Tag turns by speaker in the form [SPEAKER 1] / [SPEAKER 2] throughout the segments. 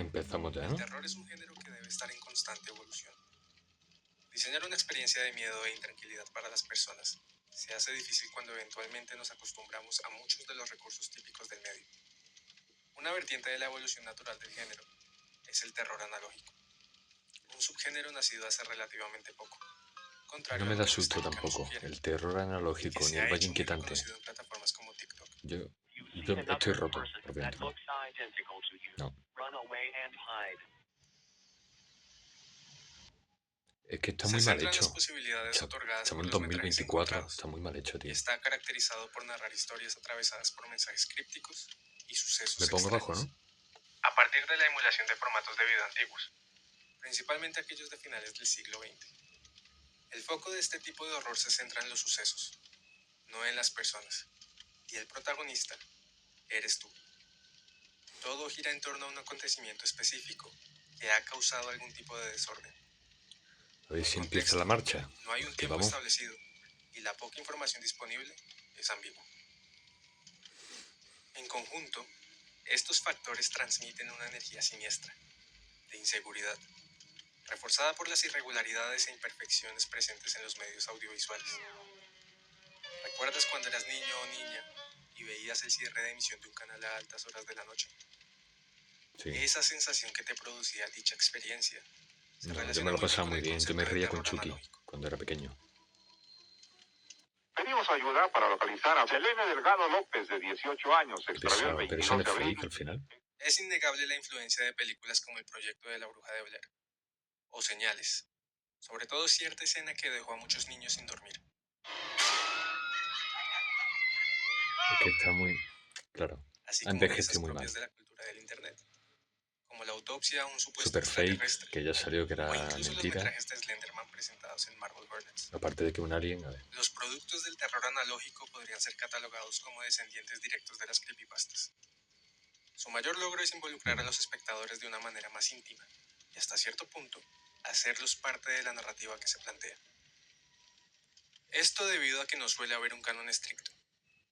[SPEAKER 1] Empezamos ya,
[SPEAKER 2] El
[SPEAKER 1] ¿no?
[SPEAKER 2] terror es un género que debe estar en constante evolución. Diseñar una experiencia de miedo e intranquilidad para las personas se hace difícil cuando eventualmente nos acostumbramos a muchos de los recursos típicos del medio. Una vertiente de la evolución natural del género es el terror analógico, un subgénero nacido hace relativamente poco,
[SPEAKER 1] No
[SPEAKER 2] contrario a
[SPEAKER 1] me
[SPEAKER 2] lo
[SPEAKER 1] da
[SPEAKER 2] que su
[SPEAKER 1] susto
[SPEAKER 2] estética nos
[SPEAKER 1] tampoco.
[SPEAKER 2] sugiere,
[SPEAKER 1] El terror
[SPEAKER 2] y que
[SPEAKER 1] analógico ni
[SPEAKER 2] se
[SPEAKER 1] el
[SPEAKER 2] ha
[SPEAKER 1] Valle
[SPEAKER 2] hecho muy
[SPEAKER 1] Inquietante.
[SPEAKER 2] reconocido en plataformas como TikTok.
[SPEAKER 1] Yo estoy roto por dentro. No. Es que está
[SPEAKER 2] Se
[SPEAKER 1] muy mal
[SPEAKER 2] centra en las
[SPEAKER 1] hecho.
[SPEAKER 2] posibilidades otorgadas
[SPEAKER 1] Estamos
[SPEAKER 2] por
[SPEAKER 1] en
[SPEAKER 2] los metrajes
[SPEAKER 1] 2024.
[SPEAKER 2] encontrados
[SPEAKER 1] Está muy mal hecho,
[SPEAKER 2] y
[SPEAKER 1] tío.
[SPEAKER 2] está caracterizado por narrar historias atravesadas por mensajes crípticos y sucesos
[SPEAKER 1] Me pongo abajo,
[SPEAKER 2] extraños.
[SPEAKER 1] ¿no?
[SPEAKER 2] A partir de la emulación de formatos de video antiguos, principalmente aquellos de finales del siglo XX. El foco de este tipo de horror se centra en los sucesos, no en las personas, y el protagonista eres tú. Todo gira en torno a un acontecimiento específico que ha causado algún tipo de desorden.
[SPEAKER 1] A ver
[SPEAKER 2] En
[SPEAKER 1] si empieza la
[SPEAKER 2] contexto,
[SPEAKER 1] marcha.
[SPEAKER 2] no hay un
[SPEAKER 1] Que
[SPEAKER 2] tiempo
[SPEAKER 1] vamos.
[SPEAKER 2] establecido y la poca información disponible es ambigua. En conjunto, estos factores transmiten una energía siniestra, de inseguridad, reforzada por las irregularidades e imperfecciones presentes en los medios audiovisuales. ¿Recuerdas cuando eras niño o niña y veías el cierre de emisión de un canal a altas horas de la noche?
[SPEAKER 1] Sí.
[SPEAKER 2] Esa sensación que te producía dicha experiencia se
[SPEAKER 1] No, yo
[SPEAKER 2] relaciona
[SPEAKER 1] me lo
[SPEAKER 2] muy bien
[SPEAKER 1] pasaba
[SPEAKER 2] con
[SPEAKER 1] muy
[SPEAKER 2] el
[SPEAKER 1] bien. Yo
[SPEAKER 2] concepto
[SPEAKER 1] me
[SPEAKER 2] de
[SPEAKER 1] reía con
[SPEAKER 2] terror
[SPEAKER 1] Chucky
[SPEAKER 2] analógico.
[SPEAKER 1] cuando era pequeño.
[SPEAKER 3] Pedimos ayuda para localizar a Selene Delgado López, de 18 años, se
[SPEAKER 1] Qué
[SPEAKER 3] extravió el
[SPEAKER 1] pesado. Pero eso no
[SPEAKER 3] 22
[SPEAKER 1] es
[SPEAKER 3] de
[SPEAKER 1] fake
[SPEAKER 3] abril.
[SPEAKER 1] al final.
[SPEAKER 2] Es innegable la influencia de películas como El proyecto de la bruja de Blair o Señales, sobre todo cierta escena que dejó a muchos niños sin dormir.
[SPEAKER 1] Es que está muy... Claro.
[SPEAKER 2] Así
[SPEAKER 1] Ha
[SPEAKER 2] como piezas
[SPEAKER 1] envejecido muy mal.
[SPEAKER 2] propias de la cultura del internet, como la autopsia a un supuesto
[SPEAKER 1] Super fake.
[SPEAKER 2] extraterrestre,
[SPEAKER 1] Que ya salió que
[SPEAKER 2] o
[SPEAKER 1] era
[SPEAKER 2] incluso los
[SPEAKER 1] mentira.
[SPEAKER 2] metrajes de Slenderman presentados en Marvel Hornets.
[SPEAKER 1] Aparte de que un alien... A ver.
[SPEAKER 2] Los productos del terror analógico podrían ser catalogados como descendientes directos de las creepypastas. Su mayor logro es involucrar a los espectadores de una manera más íntima y hasta cierto punto hacerlos parte de la narrativa que se plantea. Esto debido a que no suele haber un canon estricto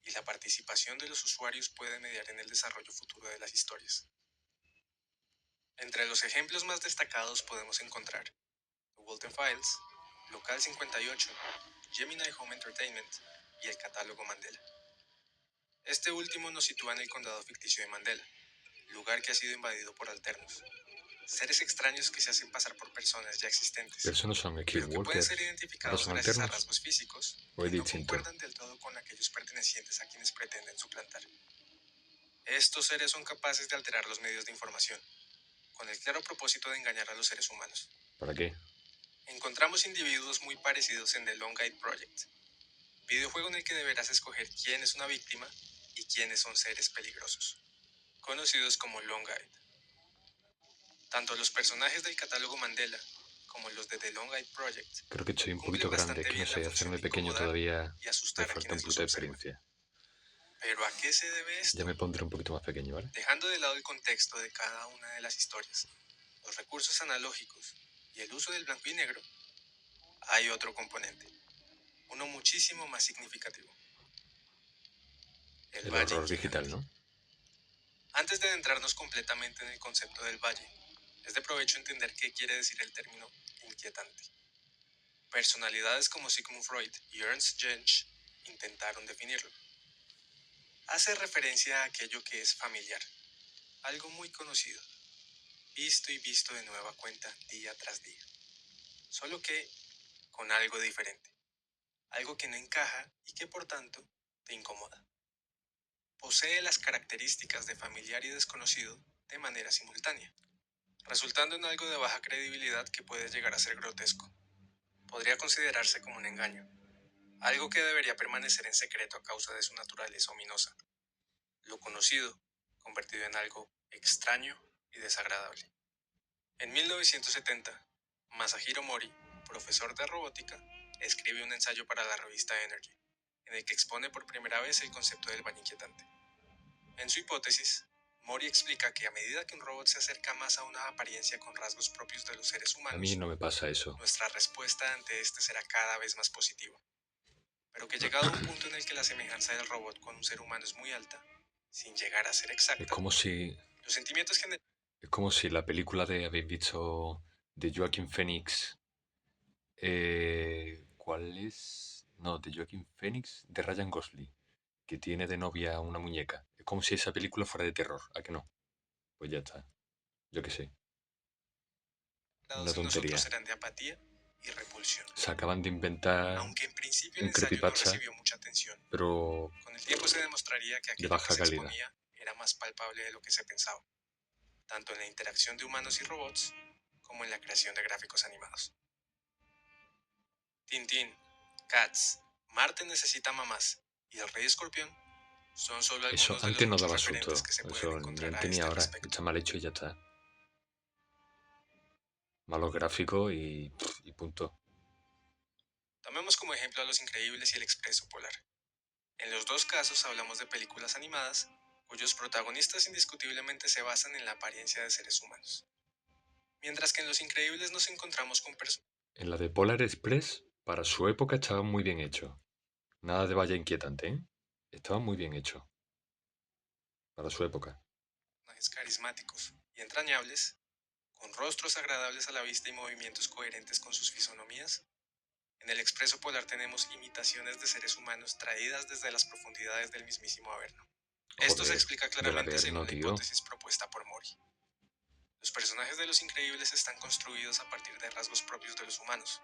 [SPEAKER 2] y la participación de los usuarios puede mediar en el desarrollo futuro de las historias. Entre los ejemplos más destacados podemos encontrar The Walton Files, Local 58, Gemini Home Entertainment y el catálogo Mandela. Este último nos sitúa en el condado ficticio de Mandela, lugar que ha sido invadido por alternos, seres extraños que se hacen pasar por personas ya existentes,
[SPEAKER 1] Pero eso no son
[SPEAKER 2] pero que pueden
[SPEAKER 1] Skinwalkers.
[SPEAKER 2] ser
[SPEAKER 1] Ahora
[SPEAKER 2] identificados
[SPEAKER 1] son
[SPEAKER 2] gracias a
[SPEAKER 1] alternos.
[SPEAKER 2] rasgos físicos
[SPEAKER 1] O es
[SPEAKER 2] que no
[SPEAKER 1] distinto.
[SPEAKER 2] concuerdan del todo con aquellos pertenecientes a quienes pretenden suplantar. Estos seres son capaces de alterar los medios de información, con el claro propósito de engañar a los seres humanos.
[SPEAKER 1] ¿Para qué?
[SPEAKER 2] Encontramos individuos muy parecidos en The Long Guide Project, videojuego en el que deberás escoger quién es una víctima y quiénes son seres peligrosos, conocidos como Long Guide. Tanto los personajes del catálogo Mandela como los de The Long Guide Project
[SPEAKER 1] Creo que estoy un
[SPEAKER 2] cumplen
[SPEAKER 1] poquito grande.
[SPEAKER 2] bastante
[SPEAKER 1] Es que no
[SPEAKER 2] bien la
[SPEAKER 1] sé,
[SPEAKER 2] función
[SPEAKER 1] hacerme
[SPEAKER 2] de
[SPEAKER 1] pequeño
[SPEAKER 2] incomodar
[SPEAKER 1] todavía
[SPEAKER 2] y
[SPEAKER 1] me
[SPEAKER 2] asustar a
[SPEAKER 1] falta un
[SPEAKER 2] quienes los
[SPEAKER 1] poquito de
[SPEAKER 2] observan.
[SPEAKER 1] experiencia.
[SPEAKER 2] ¿Pero a qué se debe esto?
[SPEAKER 1] Ya me pondré un poquito más pequeño, ¿vale?
[SPEAKER 2] Dejando de lado el contexto de cada una de las historias, los recursos analógicos y el uso del blanco y negro, hay otro componente, uno muchísimo más significativo. El
[SPEAKER 1] El
[SPEAKER 2] valle
[SPEAKER 1] horror digital,
[SPEAKER 2] inquietante.
[SPEAKER 1] ¿no?
[SPEAKER 2] Antes de adentrarnos completamente en el concepto del valle, es de provecho entender qué quiere decir el término inquietante. Personalidades como Sigmund Freud y Ernst Jentsch intentaron definirlo. Hace referencia a aquello que es familiar, algo muy conocido, visto y visto de nueva cuenta día tras día, solo que con algo diferente, algo que no encaja y que por tanto te incomoda. Posee las características de familiar y desconocido de manera simultánea, resultando en algo de baja credibilidad que puede llegar a ser grotesco. Podría considerarse como un engaño, algo que debería permanecer en secreto a causa de su naturaleza ominosa. Lo conocido, convertido en algo extraño y desagradable. En 1970, Masahiro Mori, profesor de robótica, escribe un ensayo para la revista Energy, en el que expone por primera vez el concepto del baño inquietante. En su hipótesis, Mori explica que a medida que un robot se acerca más a una apariencia con rasgos propios de los seres
[SPEAKER 1] A mí
[SPEAKER 2] humanos,
[SPEAKER 1] no me pasa eso.
[SPEAKER 2] nuestra respuesta ante este será cada vez más positiva. Pero que llegado a un punto en el que la semejanza del robot con un ser humano es muy alta, sin llegar a ser
[SPEAKER 1] Es
[SPEAKER 2] exacta,
[SPEAKER 1] como si
[SPEAKER 2] los sentimientos generales
[SPEAKER 1] Es como si la película de, habéis visto, de Joaquin Phoenix, ¿cuál es? No, de Joaquin Phoenix, de Ryan Gosling, que tiene de novia una muñeca. Es como si esa película fuera de terror, ¿a que no? Pues ya está, yo qué sé, una
[SPEAKER 2] En nosotros
[SPEAKER 1] tontería.
[SPEAKER 2] serán de apatía y repulsión.
[SPEAKER 1] Se acaban de inventar
[SPEAKER 2] Aunque en principio el
[SPEAKER 1] un
[SPEAKER 2] ensayo no
[SPEAKER 1] creepypasta,
[SPEAKER 2] recibió mucha atención,
[SPEAKER 1] pero
[SPEAKER 2] con el tiempo se demostraría que
[SPEAKER 1] de
[SPEAKER 2] aquello que
[SPEAKER 1] baja
[SPEAKER 2] se
[SPEAKER 1] calidad.
[SPEAKER 2] exponía era más palpable de lo que se pensaba, tanto en la interacción de humanos y robots como en la creación de gráficos animados. Tintín, Cats, Marte necesita mamás y el Rey Escorpión son solo
[SPEAKER 1] Eso
[SPEAKER 2] algunos de los
[SPEAKER 1] antes no
[SPEAKER 2] muchos
[SPEAKER 1] daba
[SPEAKER 2] referentes
[SPEAKER 1] susto,
[SPEAKER 2] que se pueden
[SPEAKER 1] eso ni
[SPEAKER 2] encontrar a
[SPEAKER 1] antes ni
[SPEAKER 2] este
[SPEAKER 1] ahora.
[SPEAKER 2] respecto.
[SPEAKER 1] Está mal hecho y ya está. Malos gráficos y punto.
[SPEAKER 2] Tomemos como ejemplo a Los Increíbles y El Expreso Polar. En los dos casos hablamos de películas animadas cuyos protagonistas indiscutiblemente se basan en la apariencia de seres humanos. Mientras que en Los Increíbles nos encontramos con personajes
[SPEAKER 1] En la de Polar Express, para su época estaba muy bien hecho. Nada de vaya inquietante, ¿eh? Estaba muy bien hecho. Para su época.
[SPEAKER 2] carismáticos y entrañables, con rostros agradables a la vista y movimientos coherentes con sus fisonomías. En El Expreso Polar tenemos imitaciones de seres humanos traídas desde las profundidades del mismísimo Averno. Esto se
[SPEAKER 1] Joder,
[SPEAKER 2] explica
[SPEAKER 1] del
[SPEAKER 2] claramente según
[SPEAKER 1] Averno,
[SPEAKER 2] la
[SPEAKER 1] tío.
[SPEAKER 2] hipótesis propuesta por Mori. Los personajes de Los Increíbles están construidos a partir de rasgos propios de los humanos,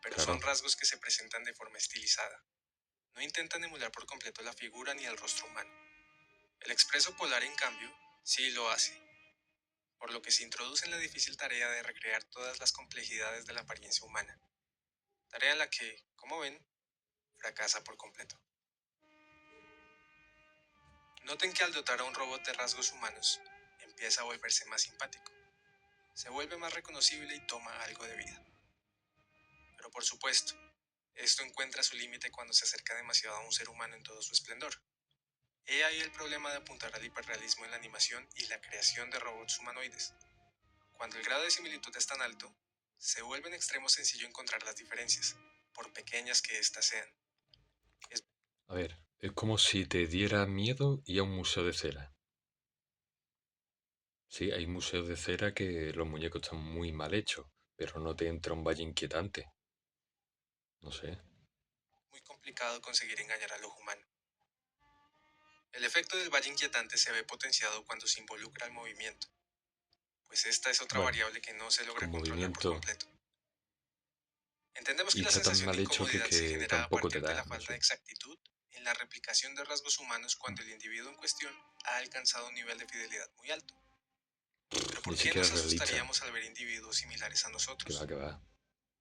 [SPEAKER 2] pero son
[SPEAKER 1] Claro.
[SPEAKER 2] rasgos que se presentan de forma estilizada. No intentan emular por completo la figura ni el rostro humano. El Expreso Polar, en cambio, sí lo hace, por lo que se introduce en la difícil tarea de recrear todas las complejidades de la apariencia humana, tarea en la que, como ven, fracasa por completo. Noten que al dotar a un robot de rasgos humanos, empieza a volverse más simpático, se vuelve más reconocible y toma algo de vida. Pero por supuesto, esto encuentra su límite cuando se acerca demasiado a un ser humano en todo su esplendor. He ahí el problema de apuntar al hiperrealismo en la animación y la creación de robots humanoides. Cuando el grado de similitud es tan alto, se vuelve en extremo sencillo encontrar las diferencias, por pequeñas que éstas sean.
[SPEAKER 1] A ver, es como si te diera miedo ir a un museo de cera. Sí, hay museos de cera que los muñecos están muy mal hechos, pero no te entra un valle inquietante. No sé.
[SPEAKER 2] Muy complicado conseguir engañar al ojo humano. El efecto del valle inquietante se ve potenciado cuando se involucra al movimiento, pues esta es otra
[SPEAKER 1] Bueno,
[SPEAKER 2] variable que no se logra
[SPEAKER 1] con
[SPEAKER 2] controlar por
[SPEAKER 1] movimiento.
[SPEAKER 2] completo. Entendemos
[SPEAKER 1] Y
[SPEAKER 2] que la
[SPEAKER 1] está tan
[SPEAKER 2] sensación de
[SPEAKER 1] mal hecho
[SPEAKER 2] incomodidad se
[SPEAKER 1] que
[SPEAKER 2] genera a
[SPEAKER 1] tampoco te
[SPEAKER 2] partir de la
[SPEAKER 1] da, no
[SPEAKER 2] falta de
[SPEAKER 1] sé.
[SPEAKER 2] exactitud en la replicación de rasgos humanos cuando el individuo en cuestión ha alcanzado un nivel de fidelidad muy alto. Pero ¿por
[SPEAKER 1] Ni
[SPEAKER 2] qué
[SPEAKER 1] siquiera
[SPEAKER 2] nos
[SPEAKER 1] es realista.
[SPEAKER 2] asustaríamos al ver individuos similares a
[SPEAKER 1] Que
[SPEAKER 2] nosotros?
[SPEAKER 1] va, que va.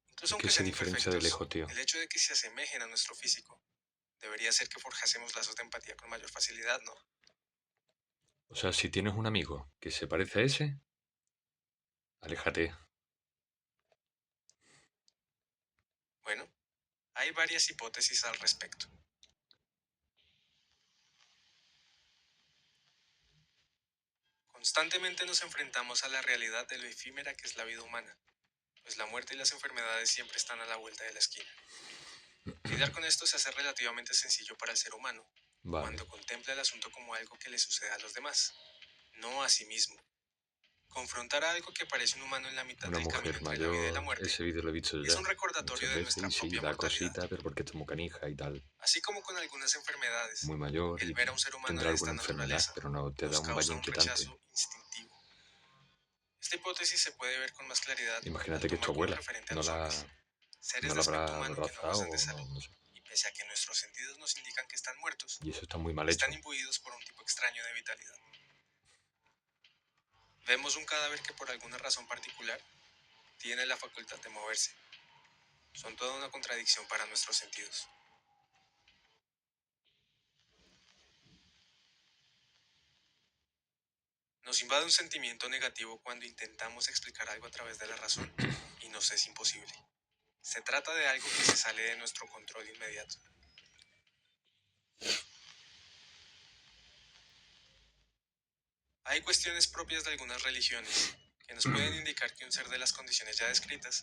[SPEAKER 2] Incluso
[SPEAKER 1] Es que
[SPEAKER 2] aunque
[SPEAKER 1] se
[SPEAKER 2] sean
[SPEAKER 1] diferencia de
[SPEAKER 2] imperfectos,
[SPEAKER 1] lejos, tío.
[SPEAKER 2] el hecho de que se asemejen a nuestro físico debería hacer que forjásemos lazos de empatía con mayor facilidad, ¿no?
[SPEAKER 1] O sea, si tienes un amigo que se parece a ese, aléjate.
[SPEAKER 2] Bueno, hay varias hipótesis al respecto. Constantemente nos enfrentamos a la realidad de lo efímera que es la vida humana, pues la muerte y las enfermedades siempre están a la vuelta de la esquina. Lidiar con esto se hace relativamente sencillo para el ser humano,
[SPEAKER 1] Vale.
[SPEAKER 2] cuando contempla el asunto como algo que le sucede a los demás, no a sí mismo. Confrontar a algo que parece un humano en la mitad
[SPEAKER 1] Una
[SPEAKER 2] del camino
[SPEAKER 1] mujer
[SPEAKER 2] entre la vida y la
[SPEAKER 1] mayor,
[SPEAKER 2] muerte,
[SPEAKER 1] ese vídeo lo he visto
[SPEAKER 2] es
[SPEAKER 1] ya
[SPEAKER 2] un recordatorio
[SPEAKER 1] muchas
[SPEAKER 2] de
[SPEAKER 1] veces
[SPEAKER 2] nuestra
[SPEAKER 1] y sí,
[SPEAKER 2] propia
[SPEAKER 1] da
[SPEAKER 2] mortalidad.
[SPEAKER 1] cosita, pero porque está muy canija y tal.
[SPEAKER 2] Así como con algunas enfermedades,
[SPEAKER 1] Muy mayor
[SPEAKER 2] el
[SPEAKER 1] y
[SPEAKER 2] ver a un ser humano
[SPEAKER 1] tendrá
[SPEAKER 2] en esta
[SPEAKER 1] alguna enfermedad,
[SPEAKER 2] naturaleza
[SPEAKER 1] pero no te da
[SPEAKER 2] nos
[SPEAKER 1] un valle
[SPEAKER 2] causa un
[SPEAKER 1] inquietante.
[SPEAKER 2] rechazo instintivo. Esta hipótesis se puede ver con más claridad al
[SPEAKER 1] Imagínate que es tu
[SPEAKER 2] tomar como
[SPEAKER 1] abuela,
[SPEAKER 2] referente a
[SPEAKER 1] no
[SPEAKER 2] los
[SPEAKER 1] la,
[SPEAKER 2] zombies, seres
[SPEAKER 1] no
[SPEAKER 2] de
[SPEAKER 1] la
[SPEAKER 2] aspecto
[SPEAKER 1] habrá
[SPEAKER 2] humano que no
[SPEAKER 1] abrazado
[SPEAKER 2] gozan de
[SPEAKER 1] o
[SPEAKER 2] salud,
[SPEAKER 1] no sé.
[SPEAKER 2] y pese a que nuestros sentidos nos indican que están muertos,
[SPEAKER 1] Y eso está muy mal hecho.
[SPEAKER 2] están imbuidos por un tipo extraño de vitalidad. Vemos un cadáver que por alguna razón particular tiene la facultad de moverse. Son toda una contradicción para nuestros sentidos. Nos invade un sentimiento negativo cuando intentamos explicar algo a través de la razón y nos es imposible. Se trata de algo que se sale de nuestro control inmediato. Hay cuestiones propias de algunas religiones que nos pueden indicar que un ser de las condiciones ya descritas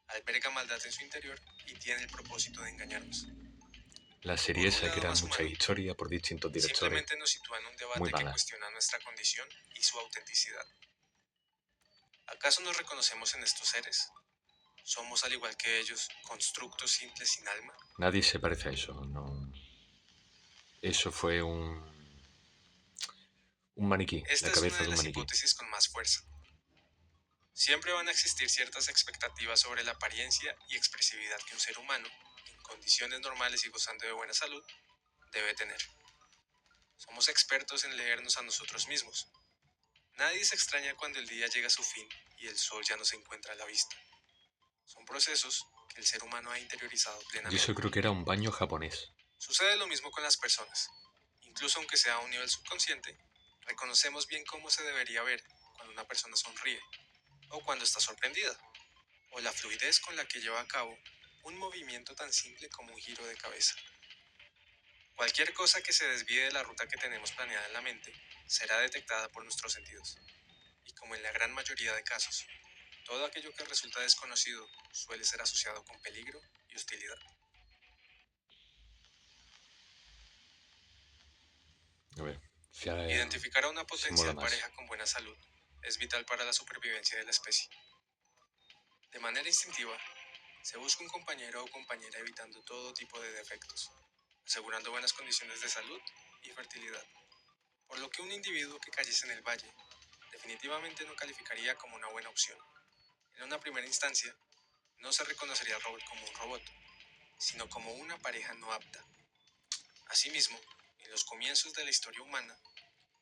[SPEAKER 2] alberga maldad en su interior y tiene el propósito de engañarnos.
[SPEAKER 1] La
[SPEAKER 2] Por
[SPEAKER 1] serie
[SPEAKER 2] un
[SPEAKER 1] esa
[SPEAKER 2] lado
[SPEAKER 1] que era
[SPEAKER 2] más
[SPEAKER 1] mucha
[SPEAKER 2] humano,
[SPEAKER 1] historia por distintos directores,
[SPEAKER 2] simplemente nos sitúa en un
[SPEAKER 1] muy
[SPEAKER 2] debate que
[SPEAKER 1] mala.
[SPEAKER 2] cuestiona nuestra condición y su autenticidad. ¿Acaso nos reconocemos en estos seres? ¿Somos, al igual que ellos, constructos simples sin alma?
[SPEAKER 1] Nadie se parece a eso, no. Eso fue un maniquí, la
[SPEAKER 2] Esta es una
[SPEAKER 1] cabeza
[SPEAKER 2] de
[SPEAKER 1] de un
[SPEAKER 2] las
[SPEAKER 1] maniquí.
[SPEAKER 2] hipótesis con más fuerza. Siempre van a existir ciertas expectativas sobre la apariencia y expresividad que un ser humano, en condiciones normales y gozando de buena salud, debe tener. Somos expertos en leernos a nosotros mismos. Nadie se extraña cuando el día llega a su fin y el sol ya no se encuentra a la vista. Son procesos que el ser humano ha interiorizado
[SPEAKER 1] Yo
[SPEAKER 2] plenamente.
[SPEAKER 1] eso creo que era un baño japonés.
[SPEAKER 2] Sucede lo mismo con las personas. Incluso aunque sea a un nivel subconsciente, reconocemos bien cómo se debería ver cuando una persona sonríe, o cuando está sorprendida, o la fluidez con la que lleva a cabo un movimiento tan simple como un giro de cabeza. Cualquier cosa que se desvíe de la ruta que tenemos planeada en la mente será detectada por nuestros sentidos. Y como en la gran mayoría de casos, todo aquello que resulta desconocido suele ser asociado con peligro y hostilidad.
[SPEAKER 1] A ver, si
[SPEAKER 2] Identificar a una
[SPEAKER 1] si mola
[SPEAKER 2] potencial
[SPEAKER 1] más.
[SPEAKER 2] pareja con buena salud es vital para la supervivencia de la especie. De manera instintiva, se busca un compañero o compañera evitando todo tipo de defectos, asegurando buenas condiciones de salud y fertilidad. Por lo que un individuo que cayese en el valle definitivamente no calificaría como una buena opción. En una primera instancia, no se reconocería al robot como un robot, sino como una pareja no apta. Asimismo, en los comienzos de la historia humana,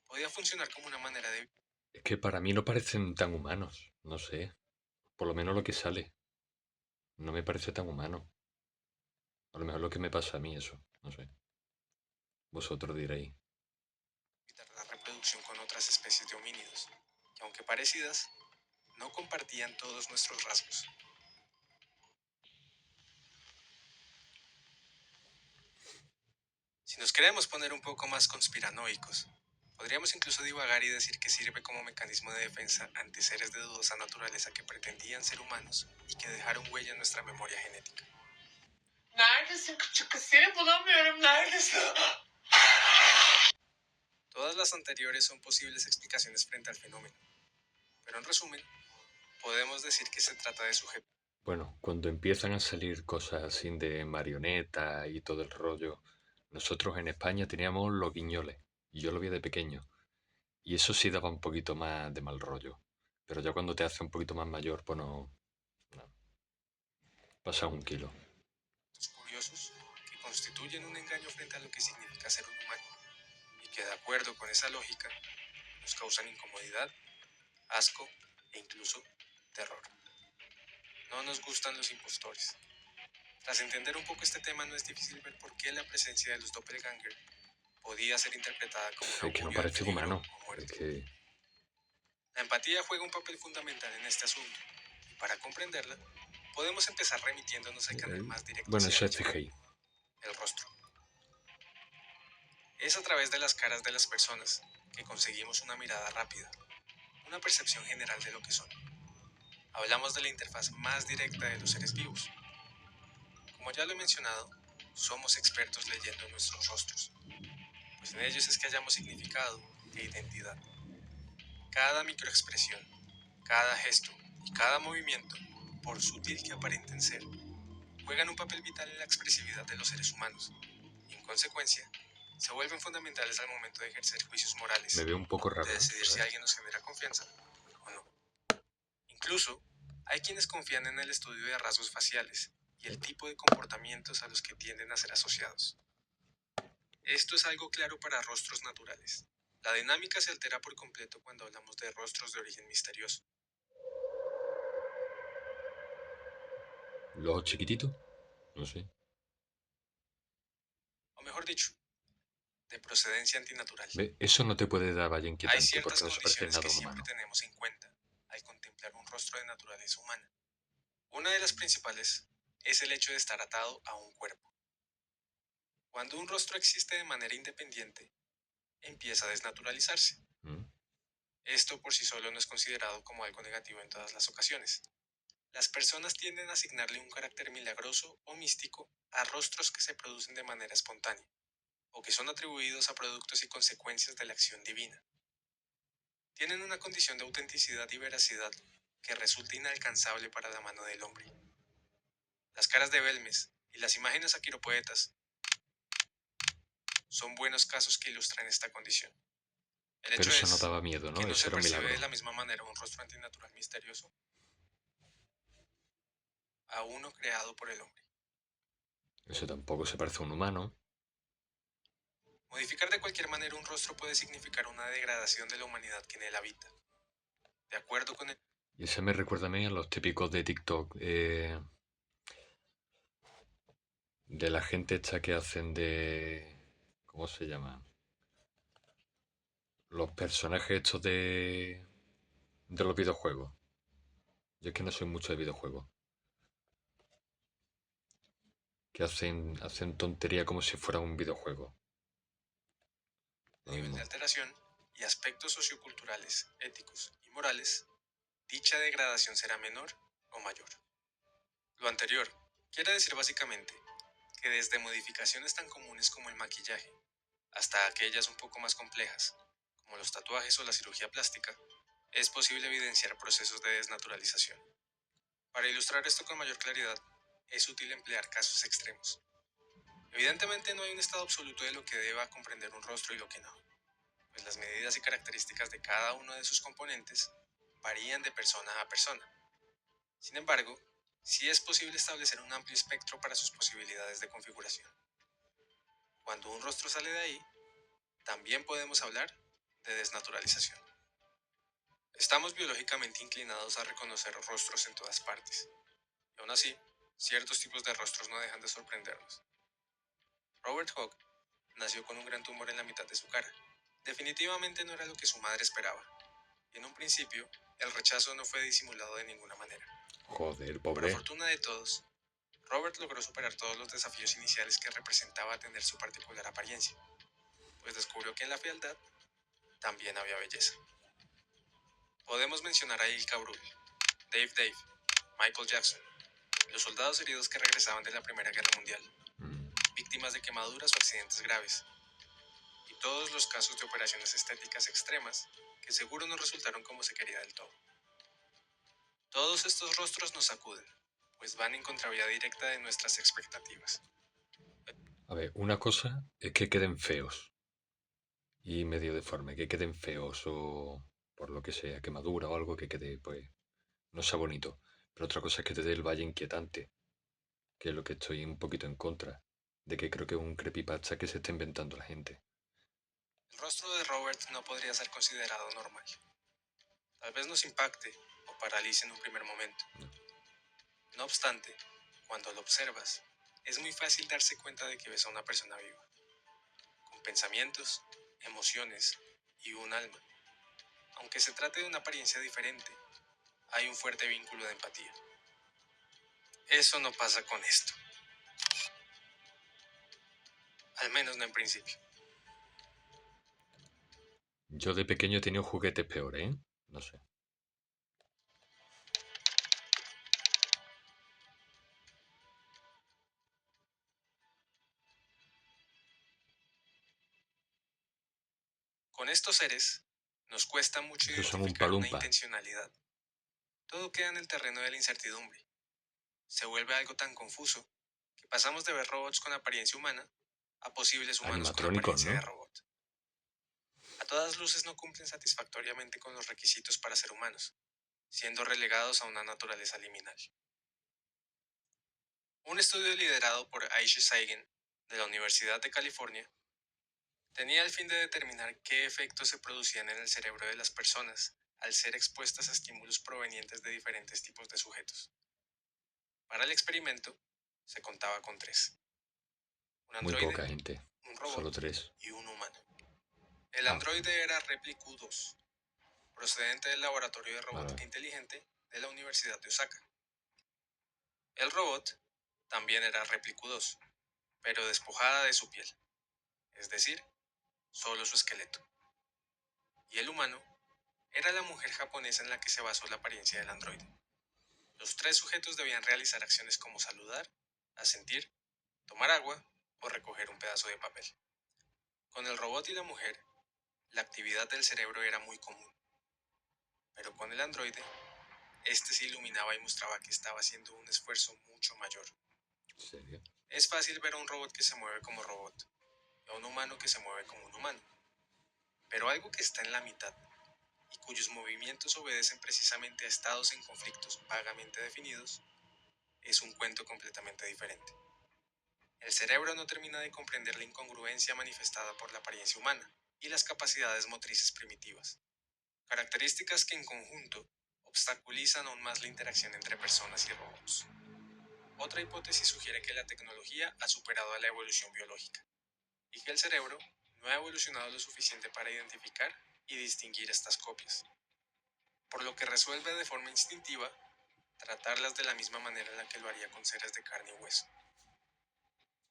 [SPEAKER 2] podía funcionar como una manera de...
[SPEAKER 1] Es que para mí no parecen tan humanos, no sé. Por lo menos lo que sale. No me parece tan humano. A lo mejor lo que me pasa a mí eso, no sé. Vosotros diréis.
[SPEAKER 2] evitar la reproducción con otras especies de homínidos, que aunque parecidas, no compartían todos nuestros rasgos. Si nos queremos poner un poco más conspiranoicos, podríamos incluso divagar y decir que sirve como mecanismo de defensa ante seres de dudosa naturaleza que pretendían ser humanos y que dejaron huella en nuestra memoria genética. Neredesin küçük kız? Seni bulamıyorum. Neredesin? Todas las anteriores son posibles explicaciones frente al fenómeno, pero en resumen, podemos decir que se trata de sujetos.
[SPEAKER 1] Bueno, cuando empiezan a salir cosas así de marioneta y todo el rollo, nosotros en España teníamos los guiñoles, y yo lo vi de pequeño, y eso sí daba un poquito más de mal rollo. Pero ya cuando te hace un poquito más mayor, pues no, pasa un kilo.
[SPEAKER 2] Curiosos que constituyen un engaño frente a lo que significa ser un humano y que de acuerdo con esa lógica nos causan incomodidad, asco e incluso terror. No nos gustan los impostores. Tras entender un poco este tema no es difícil ver por qué la presencia de los doppelganger podía ser interpretada como un
[SPEAKER 1] Es que no
[SPEAKER 2] augurio de
[SPEAKER 1] parece
[SPEAKER 2] peligro
[SPEAKER 1] humano.
[SPEAKER 2] o
[SPEAKER 1] Es
[SPEAKER 2] muerte.
[SPEAKER 1] que
[SPEAKER 2] La empatía juega un papel fundamental en este asunto y para comprenderla podemos empezar remitiéndonos al canal más directo
[SPEAKER 1] bueno,
[SPEAKER 2] hacia
[SPEAKER 1] eso es
[SPEAKER 2] ella,
[SPEAKER 1] CGI.
[SPEAKER 2] el rostro. Es a través de las caras de las personas que conseguimos una mirada rápida, una percepción general de lo que son. Hablamos de la interfaz más directa de los seres vivos. Como ya lo he mencionado, somos expertos leyendo nuestros rostros, pues en ellos es que hallamos significado e identidad. Cada microexpresión, cada gesto y cada movimiento, por sutil que aparenten ser, juegan un papel vital en la expresividad de los seres humanos y, en consecuencia, se vuelven fundamentales al momento de ejercer juicios morales,
[SPEAKER 1] Me veo un poco raro,
[SPEAKER 2] de decidir si
[SPEAKER 1] ¿verdad?
[SPEAKER 2] alguien nos genera confianza o no. Incluso, hay quienes confían en el estudio de rasgos faciales y el tipo de comportamientos a los que tienden a ser asociados. Esto es algo claro para rostros naturales. La dinámica se altera por completo cuando hablamos de rostros de origen misterioso.
[SPEAKER 1] ¿Los chiquititos? No sé.
[SPEAKER 2] O mejor dicho, de procedencia antinatural.
[SPEAKER 1] ¿Ve? Eso no te puede dar vaya
[SPEAKER 2] Hay
[SPEAKER 1] inquietante
[SPEAKER 2] ciertas
[SPEAKER 1] porque no se parece en
[SPEAKER 2] condiciones
[SPEAKER 1] nada
[SPEAKER 2] que
[SPEAKER 1] a un
[SPEAKER 2] siempre
[SPEAKER 1] humano.
[SPEAKER 2] tenemos en cuenta al contemplar un rostro de naturaleza humana. Una de las principales es el hecho de estar atado a un cuerpo. Cuando un rostro existe de manera independiente, empieza a desnaturalizarse.
[SPEAKER 1] ¿Mm?
[SPEAKER 2] Esto por sí solo no es considerado como algo negativo en todas las ocasiones. Las personas tienden a asignarle un carácter milagroso o místico a rostros que se producen de manera espontánea, o que son atribuidos a productos y consecuencias de la acción divina. Tienen una condición de autenticidad y veracidad que resulta inalcanzable para la mano del hombre. Las caras de Belmes y las imágenes aquiropoetas son buenos casos que ilustran esta condición. El
[SPEAKER 1] Pero
[SPEAKER 2] hecho
[SPEAKER 1] eso no
[SPEAKER 2] es
[SPEAKER 1] daba miedo,
[SPEAKER 2] que
[SPEAKER 1] ¿no?
[SPEAKER 2] no
[SPEAKER 1] Eso
[SPEAKER 2] se
[SPEAKER 1] era un
[SPEAKER 2] percibe de
[SPEAKER 1] milagro.
[SPEAKER 2] la misma manera un rostro antinatural misterioso a uno creado por el hombre.
[SPEAKER 1] Eso tampoco se parece a un humano.
[SPEAKER 2] Modificar de cualquier manera un rostro puede significar una degradación de la humanidad que en él habita. De acuerdo con el
[SPEAKER 1] Y ese me recuerda a mí a los típicos de TikTok. De la gente esta que hacen de... ¿Cómo se llama? Los personajes estos de los videojuegos. Yo es que no soy mucho de videojuegos. Que hacen tontería como si fuera un videojuego. Lo
[SPEAKER 2] nivel de
[SPEAKER 1] mismo.
[SPEAKER 2] alteración y aspectos socioculturales, éticos y morales, dicha degradación será menor o mayor. Lo anterior quiere decir básicamente que desde modificaciones tan comunes como el maquillaje hasta aquellas un poco más complejas, como los tatuajes o la cirugía plástica, es posible evidenciar procesos de desnaturalización. Para ilustrar esto con mayor claridad, es útil emplear casos extremos. Evidentemente no hay un estado absoluto de lo que deba comprender un rostro y lo que no, pues las medidas y características de cada uno de sus componentes varían de persona a persona. Sin embargo, sí es posible establecer un amplio espectro para sus posibilidades de configuración. Cuando un rostro sale de ahí, también podemos hablar de desnaturalización. Estamos biológicamente inclinados a reconocer rostros en todas partes, y aún así, ciertos tipos de rostros no dejan de sorprendernos. Robert Hooke nació con un gran tumor en la mitad de su cara. Definitivamente no era lo que su madre esperaba, y en un principio, el rechazo no fue disimulado de ninguna manera.
[SPEAKER 1] Joder,
[SPEAKER 2] Para
[SPEAKER 1] pobre.
[SPEAKER 2] fortuna de todos, Robert logró superar todos los desafíos iniciales que representaba tener su particular apariencia, pues descubrió que en la fealdad también había belleza. Podemos mencionar a Ilka Brull, Dave, Michael Jackson, los soldados heridos que regresaban de la Primera Guerra Mundial,
[SPEAKER 1] Mm.
[SPEAKER 2] víctimas de quemaduras o accidentes graves, y todos los casos de operaciones estéticas extremas que seguro no resultaron como se quería del todo. Todos estos rostros nos sacuden, pues van en contravía directa de nuestras expectativas.
[SPEAKER 1] A ver, una cosa es que queden feos. Y medio deforme, que queden feos o por lo que sea, quemadura o algo que quede, pues, no sea bonito. Pero otra cosa es que te dé el valle inquietante, que es lo que estoy un poquito en contra, de que creo que es un creepypasta que se está inventando la gente.
[SPEAKER 2] El rostro de Robert no podría ser considerado normal. Tal vez nos impacte o paralice en un primer momento.
[SPEAKER 1] No.
[SPEAKER 2] No obstante, cuando lo observas, es muy fácil darse cuenta de que ves a una persona viva, con pensamientos, emociones y un alma. Aunque se trate de una apariencia diferente, hay un fuerte vínculo de empatía. Eso no pasa con esto. Al menos no en principio.
[SPEAKER 1] Yo de pequeño he tenido juguetes peores, ¿eh? No sé.
[SPEAKER 2] Con estos seres, nos cuesta mucho
[SPEAKER 1] Esos son un
[SPEAKER 2] identificar una
[SPEAKER 1] palumpa.
[SPEAKER 2] intencionalidad. Todo queda en el terreno de la incertidumbre. Se vuelve algo tan confuso que pasamos de ver robots con apariencia humana a posibles humanos con
[SPEAKER 1] Animatrónicos,
[SPEAKER 2] apariencia de
[SPEAKER 1] ¿no?
[SPEAKER 2] robot. A todas luces no cumplen satisfactoriamente con los requisitos para ser humanos, siendo relegados a una naturaleza liminal. Un estudio liderado por Aisha Sagan de la Universidad de California tenía el fin de determinar qué efectos se producían en el cerebro de las personas al ser expuestas a estímulos provenientes de diferentes tipos de sujetos. Para el experimento, se contaba con tres: un
[SPEAKER 1] Muy
[SPEAKER 2] androide,
[SPEAKER 1] poca gente.
[SPEAKER 2] un
[SPEAKER 1] Solo
[SPEAKER 2] robot
[SPEAKER 1] 3.
[SPEAKER 2] y un humano. El
[SPEAKER 1] Ah,
[SPEAKER 2] androide era Repli Q2, procedente del Laboratorio de
[SPEAKER 1] vale,
[SPEAKER 2] Robótica
[SPEAKER 1] vale.
[SPEAKER 2] Inteligente de la Universidad de Osaka. El robot también era Repli Q2, pero despojada de su piel, es decir, solo su esqueleto. Y el humano era la mujer japonesa en la que se basó la apariencia del androide. Los tres sujetos debían realizar acciones como saludar, asentir, tomar agua o recoger un pedazo de papel. Con el robot y la mujer, la actividad del cerebro era muy común, pero con el androide este se iluminaba y mostraba que estaba haciendo un esfuerzo mucho mayor.
[SPEAKER 1] ¿En serio?
[SPEAKER 2] Es fácil ver a un robot que se mueve como robot y a un humano que se mueve como un humano, pero algo que está en la mitad y cuyos movimientos obedecen precisamente a estados en conflictos vagamente definidos, es un cuento completamente diferente. El cerebro no termina de comprender la incongruencia manifestada por la apariencia humana y las capacidades motrices primitivas, características que en conjunto obstaculizan aún más la interacción entre personas y robots. Otra hipótesis sugiere que la tecnología ha superado a la evolución biológica y que el cerebro no ha evolucionado lo suficiente para identificar y distinguir estas copias, por lo que resuelve de forma instintiva tratarlas de la misma manera en la que lo haría con seres de carne y hueso.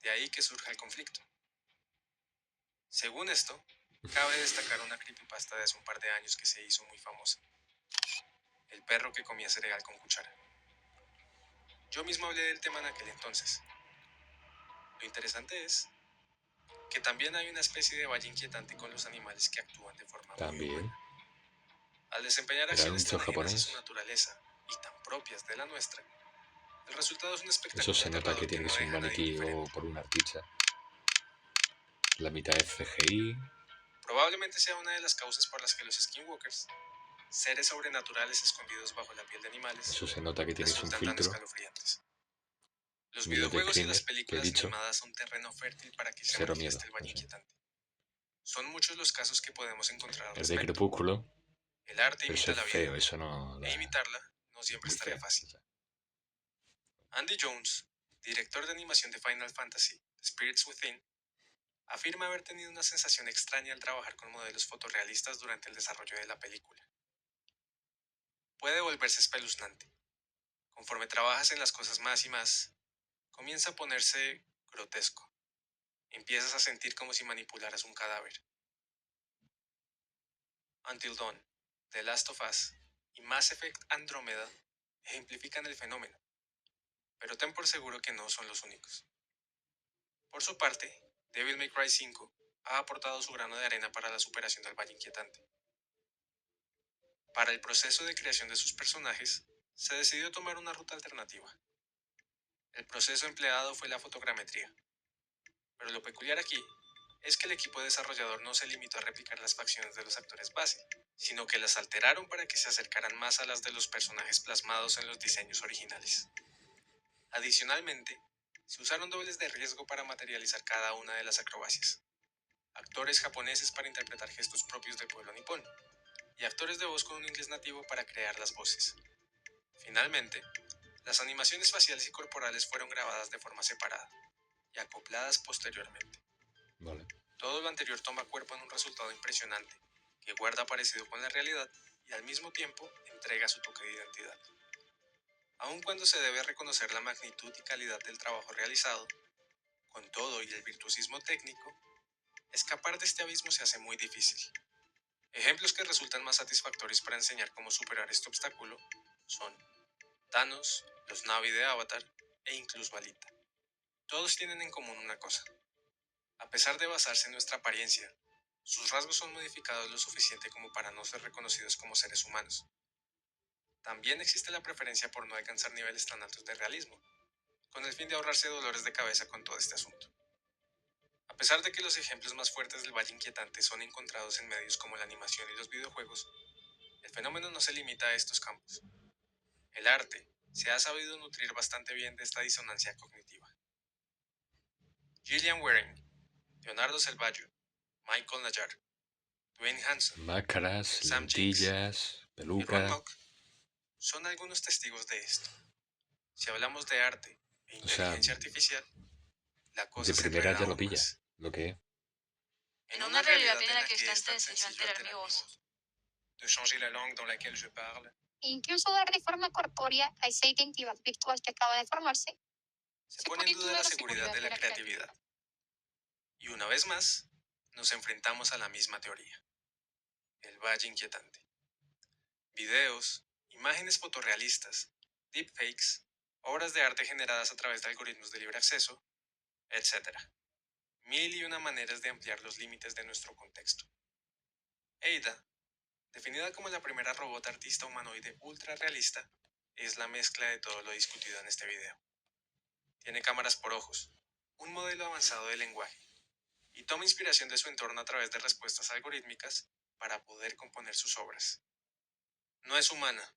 [SPEAKER 2] De ahí que surja el conflicto. Según esto, cabe destacar una creepypasta de hace un par de años que se hizo muy famosa: el perro que comía cereal con cuchara. Yo mismo hablé del tema en aquel entonces. Lo interesante es que también hay una especie de valle inquietante con los animales que actúan de forma muy
[SPEAKER 1] También.
[SPEAKER 2] humana. Al desempeñar
[SPEAKER 1] ¿Era un
[SPEAKER 2] acciones
[SPEAKER 1] nicho
[SPEAKER 2] tan ajenas a su
[SPEAKER 1] japonés?
[SPEAKER 2] naturaleza y tan propias de la nuestra, el resultado es un
[SPEAKER 1] Eso
[SPEAKER 2] espectáculo
[SPEAKER 1] se nota que
[SPEAKER 2] aterrador que
[SPEAKER 1] tiene que
[SPEAKER 2] no
[SPEAKER 1] ser un
[SPEAKER 2] deja a nadie
[SPEAKER 1] maniquí o
[SPEAKER 2] indiferente.
[SPEAKER 1] por un artista. La mitad es CGI.
[SPEAKER 2] Probablemente sea una de las causas por las que los skinwalkers, seres sobrenaturales escondidos bajo la piel de animales,
[SPEAKER 1] Eso se nota que tiene un
[SPEAKER 2] resultan tan
[SPEAKER 1] filtro.
[SPEAKER 2] escalofriantes. Los
[SPEAKER 1] Millones de
[SPEAKER 2] videojuegos y las
[SPEAKER 1] screamers que he
[SPEAKER 2] películas
[SPEAKER 1] dicho.
[SPEAKER 2] animadas son terreno fértil para que se
[SPEAKER 1] Cero miedo.
[SPEAKER 2] manifieste el valle
[SPEAKER 1] No sé.
[SPEAKER 2] inquietante. Son muchos los casos que podemos encontrar al
[SPEAKER 1] El de
[SPEAKER 2] respecto.
[SPEAKER 1] Crepúsculo.
[SPEAKER 2] El arte
[SPEAKER 1] Pero eso
[SPEAKER 2] imita
[SPEAKER 1] es
[SPEAKER 2] la
[SPEAKER 1] feo.
[SPEAKER 2] vida,
[SPEAKER 1] Eso no
[SPEAKER 2] e
[SPEAKER 1] da.
[SPEAKER 2] imitarla no siempre
[SPEAKER 1] Muy
[SPEAKER 2] es tarea
[SPEAKER 1] feo.
[SPEAKER 2] fácil.
[SPEAKER 1] O sea,
[SPEAKER 2] Andy Jones, director de animación de Final Fantasy, Spirits Within, afirma haber tenido una sensación extraña al trabajar con modelos fotorrealistas durante el desarrollo de la película. Puede volverse espeluznante. Conforme trabajas en las cosas más y más, comienza a ponerse grotesco. Empiezas a sentir como si manipularas un cadáver. Until Dawn, The Last of Us y Mass Effect Andromeda ejemplifican el fenómeno, pero ten por seguro que no son los únicos. Por su parte, Devil May Cry 5 ha aportado su grano de arena para la superación del valle inquietante. Para el proceso de creación de sus personajes, se decidió tomar una ruta alternativa. El proceso empleado fue la fotogrametría, pero lo peculiar aquí es que el equipo desarrollador no se limitó a replicar las facciones de los actores base, sino que las alteraron para que se acercaran más a las de los personajes plasmados en los diseños originales. Adicionalmente, se usaron dobles de riesgo para materializar cada una de las acrobacias: actores japoneses para interpretar gestos propios del pueblo nipón, y actores de voz con un inglés nativo para crear las voces. Finalmente, las animaciones faciales y corporales fueron grabadas de forma separada y acopladas posteriormente.
[SPEAKER 1] vale.
[SPEAKER 2] Todo lo anterior toma cuerpo en un resultado impresionante, que guarda parecido con la realidad y al mismo tiempo entrega su toque de identidad. Aun cuando se debe reconocer la magnitud y calidad del trabajo realizado, con todo y el virtuosismo técnico, escapar de este abismo se hace muy difícil. Ejemplos que resultan más satisfactorios para enseñar cómo superar este obstáculo son Thanos, los Na'vi de Avatar e incluso Alita. Todos tienen en común una cosa: a pesar de basarse en nuestra apariencia, sus rasgos son modificados lo suficiente como para no ser reconocidos como seres humanos. También existe la preferencia por no alcanzar niveles tan altos de realismo, con el fin de ahorrarse dolores de cabeza con todo este asunto. A pesar de que los ejemplos más fuertes del valle inquietante son encontrados en medios como la animación y los videojuegos, el fenómeno no se limita a estos campos. El arte se ha sabido nutrir bastante bien de esta disonancia cognitiva. Gillian Wearing, Leonardo Selvaggio, Michael Nayar, Dwayne Hanson,
[SPEAKER 1] Máscaras,
[SPEAKER 2] Sam Jinx
[SPEAKER 1] lentillas,
[SPEAKER 2] y Ron
[SPEAKER 1] peluca.
[SPEAKER 2] Mock son algunos testigos de esto. Si hablamos de arte e
[SPEAKER 1] O sea,
[SPEAKER 2] inteligencia artificial, la cosa
[SPEAKER 1] de
[SPEAKER 2] se
[SPEAKER 1] primera
[SPEAKER 2] enreda
[SPEAKER 1] ya lo
[SPEAKER 2] aún
[SPEAKER 1] pilla.
[SPEAKER 2] más.
[SPEAKER 1] Lo que es.
[SPEAKER 2] En una realidad en la que es tan sencillo alterar mi voz, de changer la langue dans laquelle je parle,
[SPEAKER 4] Incluso darle forma corpórea a esa identidad virtual que acaba de formarse,
[SPEAKER 2] se pone en duda la seguridad de la creatividad. Y una vez más, nos enfrentamos a la misma teoría: el valle inquietante. Videos, imágenes fotorrealistas, deepfakes, obras de arte generadas a través de algoritmos de libre acceso, etc. Mil y una maneras de ampliar los límites de nuestro contexto. Ada, definida como la primera robot artista humanoide ultra realista, es la mezcla de todo lo discutido en este video. Tiene cámaras por ojos, un modelo avanzado de lenguaje, y toma inspiración de su entorno a través de respuestas algorítmicas para poder componer sus obras. No es humana,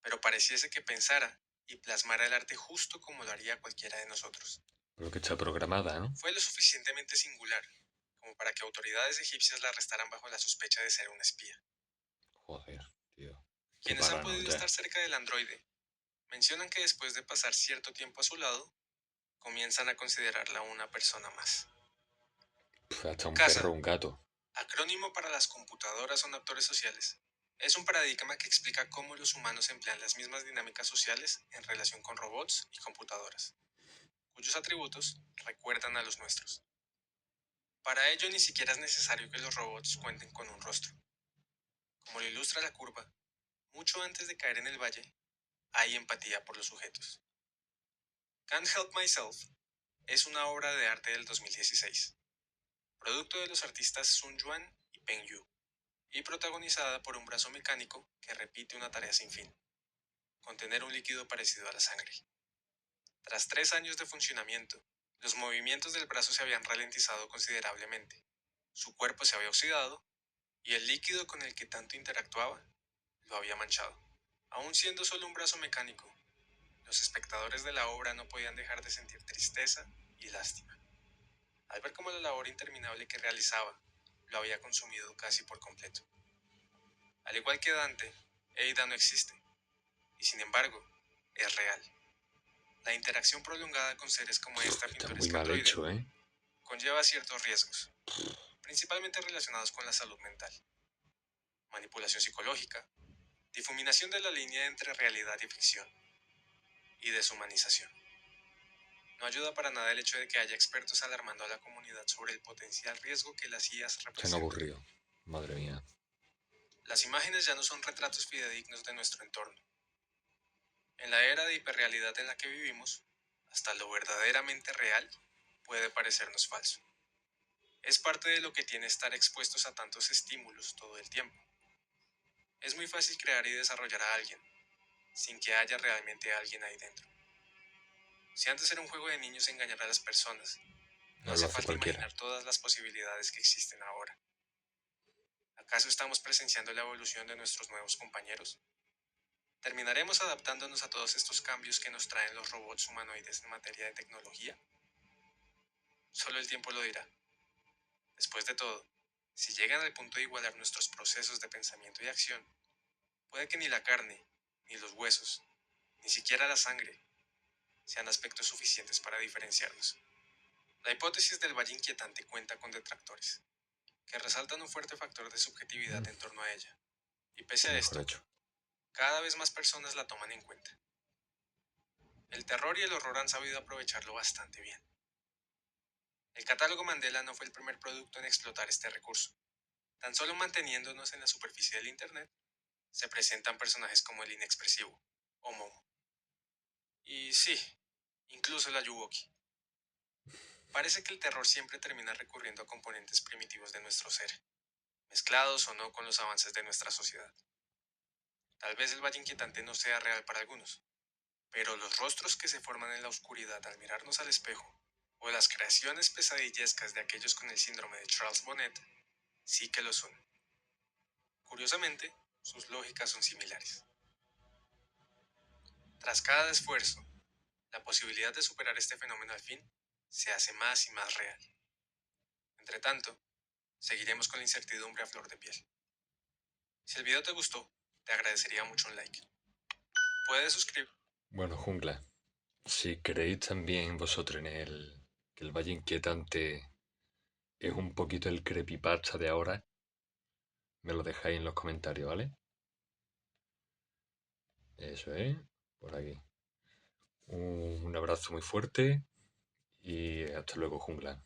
[SPEAKER 2] pero pareciese que pensara y plasmara el arte justo como lo haría cualquiera de nosotros.
[SPEAKER 1] Pero que está programada, ¿no?
[SPEAKER 2] Fue lo suficientemente singular como para que autoridades egipcias la arrestaran bajo la sospecha de ser una espía.
[SPEAKER 1] Joder, tío. Qué
[SPEAKER 2] Quienes han
[SPEAKER 1] parano
[SPEAKER 2] podido
[SPEAKER 1] ya.
[SPEAKER 2] estar cerca del androide mencionan que después de pasar cierto tiempo a su lado, comienzan a considerarla una persona más.
[SPEAKER 1] Hasta un
[SPEAKER 2] CASA,
[SPEAKER 1] perro o un gato.
[SPEAKER 2] acrónimo para las computadoras son actores sociales, es un paradigma que explica cómo los humanos emplean las mismas dinámicas sociales en relación con robots y computadoras, cuyos atributos recuerdan a los nuestros. Para ello ni siquiera es necesario que los robots cuenten con un rostro. Como lo ilustra la curva, mucho antes de caer en el valle, hay empatía por los sujetos. Can't Help Myself es una obra de arte del 2016, producto de los artistas Sun Yuan y Peng Yu, y protagonizada por un brazo mecánico que repite una tarea sin fin: contener un líquido parecido a la sangre. Tras 3 años de funcionamiento, los movimientos del brazo se habían ralentizado considerablemente, su cuerpo se había oxidado y el líquido con el que tanto interactuaba lo había manchado. Aún siendo solo un brazo mecánico, los espectadores de la obra no podían dejar de sentir tristeza y lástima, al ver cómo la labor interminable que realizaba lo había consumido casi por completo. Al igual que Dante, Eida no existe, y sin embargo, es real. La interacción prolongada con seres como esta
[SPEAKER 1] Está muy
[SPEAKER 2] pintoresca
[SPEAKER 1] mal
[SPEAKER 2] androide
[SPEAKER 1] hecho, ¿eh?
[SPEAKER 2] conlleva ciertos riesgos, principalmente relacionados con la salud mental, manipulación psicológica, difuminación de la línea entre realidad y ficción, y deshumanización. No ayuda para nada el hecho de que haya expertos alarmando a la comunidad sobre el potencial riesgo que las IAs
[SPEAKER 1] Se han
[SPEAKER 2] representan.
[SPEAKER 1] aburrido. Madre mía.
[SPEAKER 2] Las imágenes ya no son retratos fidedignos de nuestro entorno. En la era de hiperrealidad en la que vivimos, hasta lo verdaderamente real puede parecernos falso. Es parte de lo que tiene estar expuestos a tantos estímulos todo el tiempo. Es muy fácil crear y desarrollar a alguien, sin que haya realmente alguien ahí dentro. Si antes era un juego de niños engañar a las personas, no
[SPEAKER 1] No lo
[SPEAKER 2] hace
[SPEAKER 1] hace
[SPEAKER 2] falta
[SPEAKER 1] cualquiera.
[SPEAKER 2] imaginar todas las posibilidades que existen ahora. ¿Acaso estamos presenciando la evolución de nuestros nuevos compañeros? ¿Terminaremos adaptándonos a todos estos cambios que nos traen los robots humanoides en materia de tecnología? Solo el tiempo lo dirá. Después de todo, si llegan al punto de igualar nuestros procesos de pensamiento y acción, puede que ni la carne, ni los huesos, ni siquiera la sangre, sean aspectos suficientes para diferenciarnos. La hipótesis del valle inquietante cuenta con detractores, que resaltan un fuerte factor de subjetividad en torno a ella. Y pese a
[SPEAKER 1] Mejor
[SPEAKER 2] esto,
[SPEAKER 1] hecho.
[SPEAKER 2] cada vez más personas la toman en cuenta. El terror y el horror han sabido aprovecharlo bastante bien. El catálogo Mandela no fue el primer producto en explotar este recurso. Tan solo manteniéndonos en la superficie del Internet, se presentan personajes como el inexpresivo, o Momo. Y sí, incluso la Yuwoki. Parece que el terror siempre termina recurriendo a componentes primitivos de nuestro ser, mezclados o no con los avances de nuestra sociedad. Tal vez el valle inquietante no sea real para algunos, pero los rostros que se forman en la oscuridad al mirarnos al espejo, o las creaciones pesadillescas de aquellos con el síndrome de Charles Bonnet, sí que lo son. Curiosamente, sus lógicas son similares. Tras cada esfuerzo, la posibilidad de superar este fenómeno al fin se hace más y más real. Entre tanto, seguiremos con la incertidumbre a flor de piel. Si el video te gustó, te agradecería mucho un like. Puedes suscribirte.
[SPEAKER 1] Bueno, jungla. Si creéis también vosotros en que el Valle Inquietante es un poquito el creepypasta de ahora, me lo dejáis en los comentarios, ¿vale? Eso es, por aquí. Un abrazo muy fuerte y hasta luego, jungla.